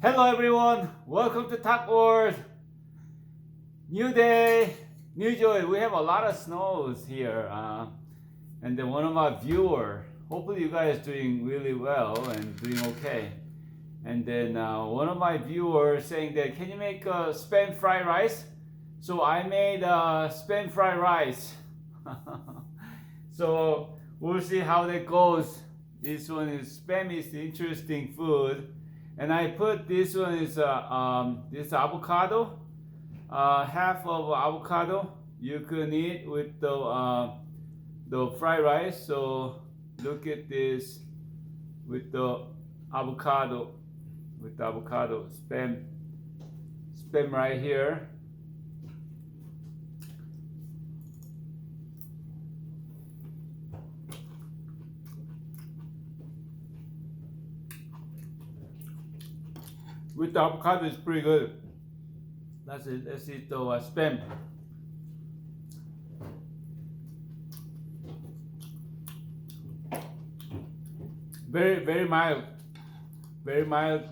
Hello everyone, welcome to Talk World. New day, new joy. We have a lot of snows here, and then one of our viewer. Hopefully you guys doing really well and doing okay. And then one of my viewers saying that can you make spam fried rice? So I made spam fried rice. So we'll see how that goes. This one is spam is interesting food. And I put this one is this avocado, half of avocado. You can eat with the fried rice. So look at this with the avocado, spam right here. With the avocado, it's pretty good. That's it. Let's eat the spam. Very mild. Very mild.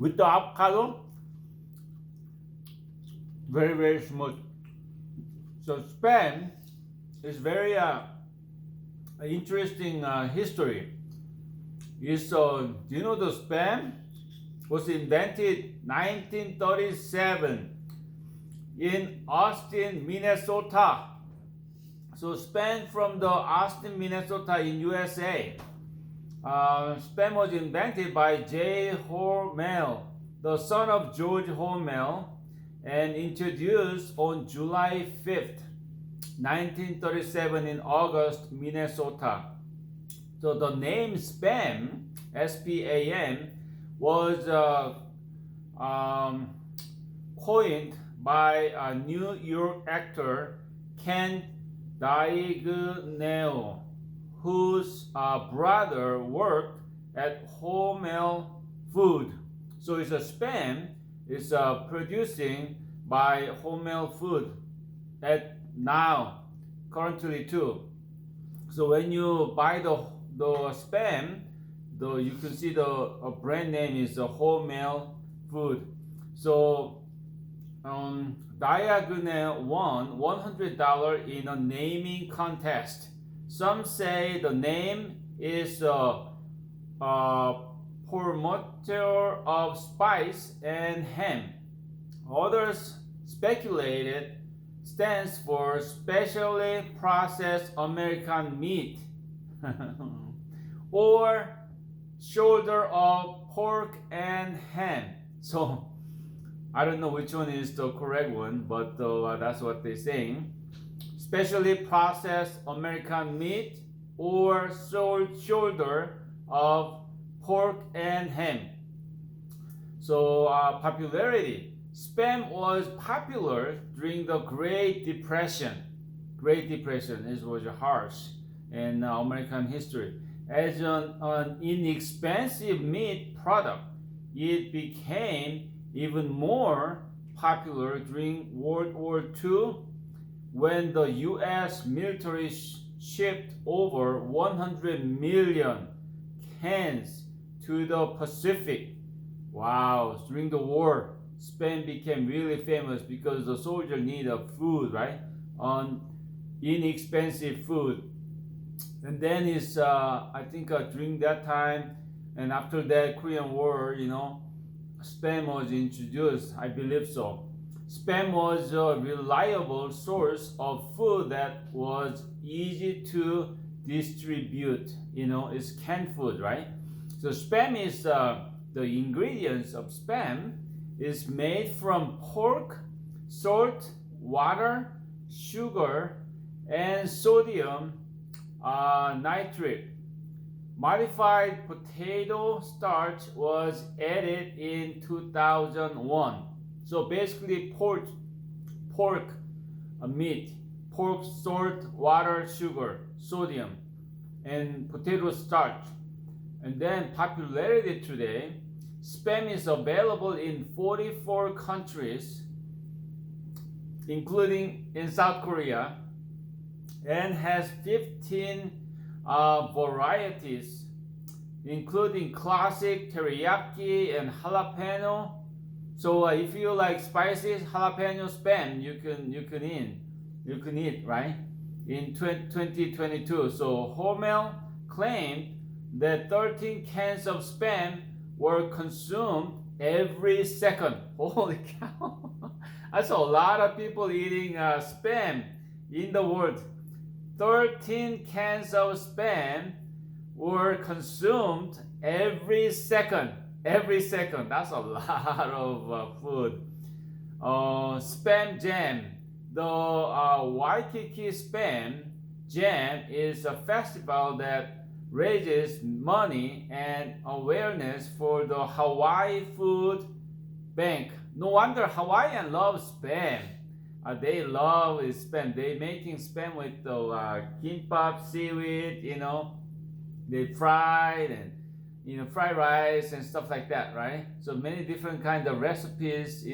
With the avocado, very smooth. So spam is very interesting history. Is do you know the spam was invented 1937 in Austin, Minnesota. So spam from the Austin, Minnesota in USA. Spam was invented by J. Hormel, the son of George Hormel, and introduced on July 5th, 1937 in August, Minnesota. So the name Spam, S-P-A-M, was coined by a New York actor Ken Diagonale, whose brother worked at Hormel Food. So it's a spam is producing by Hormel Food at now currently too. So when you buy the spam, you can see the brand name is Hormel Food. So Diagonal won $100 in a naming contest. Some say the name is promoter of spice and ham. Others speculated stands for specially processed American meat or shoulder of pork and ham. So I don't know which one is the correct one, but that's what they're saying. Specially processed American meat or shoulder of pork and ham. So popularity. Spam was popular during the Great Depression. Great Depression was harsh in American history. As an inexpensive meat product, it became even more popular during World War II when the U.S. military shipped over 100 million cans to the Pacific. Wow, during the war, Spam became really famous because the soldier needed food, right? On inexpensive food. And then I think during that time and after that Korean War, Spam was introduced, I believe so. Spam was a reliable source of food that was easy to distribute. It's canned food, right? So spam is the ingredients of spam is made from pork, salt, water, sugar, and sodium nitrate. Modified potato starch was added in 2001. So basically pork meat, pork, salt, water, sugar, sodium, and potato starch. And then popularity today, Spam is available in 44 countries, including in South Korea, and has 15 varieties, including classic, teriyaki, and jalapeno. So if you like spicy jalapeno Spam, you can eat, right? In 2022, so Hormel claimed that 13 cans of Spam were consumed every second. Holy cow! That's a lot of people eating Spam in the world. 13 cans of Spam were consumed every second. Every second. That's a lot of food. Spam jam. The Waikiki Spam Jam is a festival that raises money and awareness for the Hawaii Food Bank. No wonder Hawaiian loves Spam. They love Spam. They making Spam with the kimbap seaweed, they fried and fried rice and stuff like that, right? So many different kind of recipes,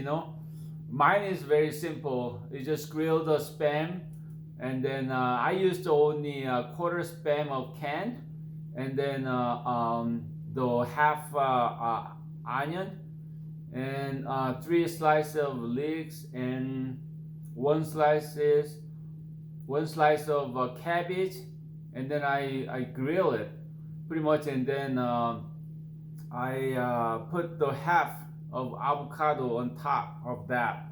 Mine is very simple. You just grill the Spam, and then I used only a quarter Spam of can, and then the half onion, and 3 slices of leeks, and one slice of cabbage, and then I grill it pretty much, and then I put the half of avocado on top of that.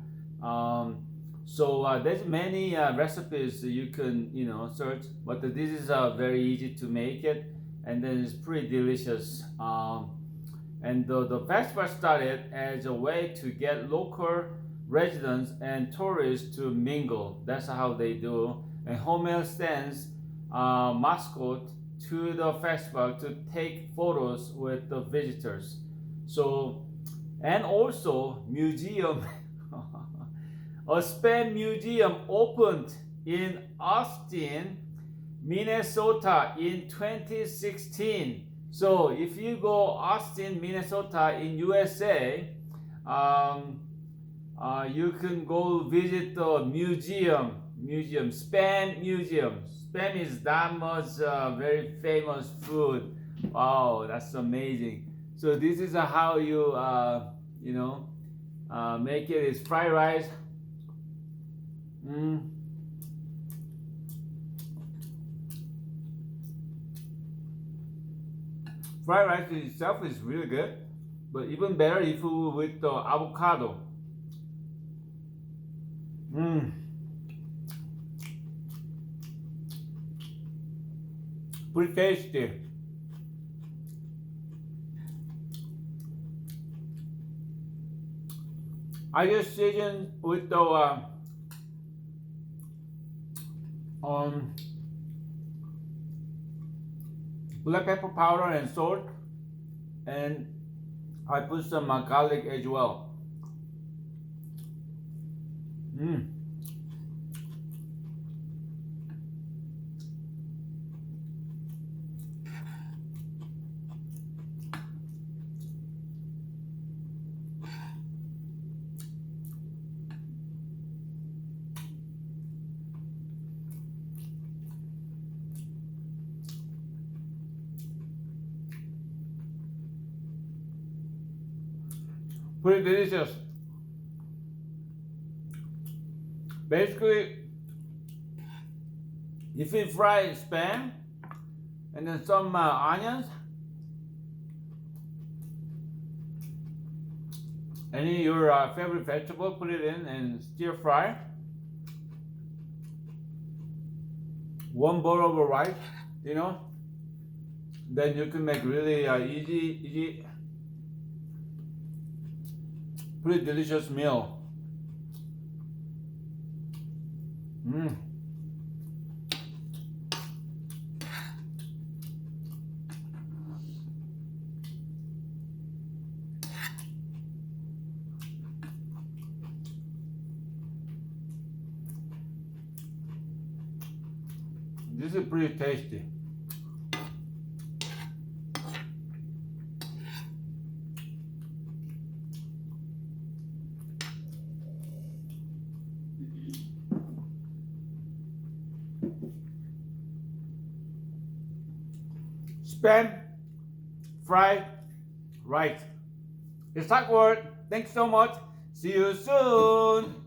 So there's many recipes you can search, but this is very easy to make it, and then it's pretty delicious. And the festival started as a way to get local residents and tourists to mingle. That's how they do. And Hormel sends mascot to the festival to take photos with the visitors. So, and also museum. A Spam museum opened in Austin, Minnesota in 2016. So if you go Austin, Minnesota in USA, you can go visit the museum, Spam museum. Spam is that much very famous food. Wow, that's amazing. So this is how you make it. It's fried rice. Fried rice itself is really good, but even better if you with the avocado. Pretty tasty. I just seasoned with the black pepper powder and salt, and I put some garlic as well. Pretty delicious. Basically, if you fry Spam and then some onions, any your favorite vegetable, put it in and stir fry. 1 bowl of rice, then you can make really easy, pretty delicious meal. This is pretty tasty. Spam, fried, right. It's hot word. Thanks so much. See you soon.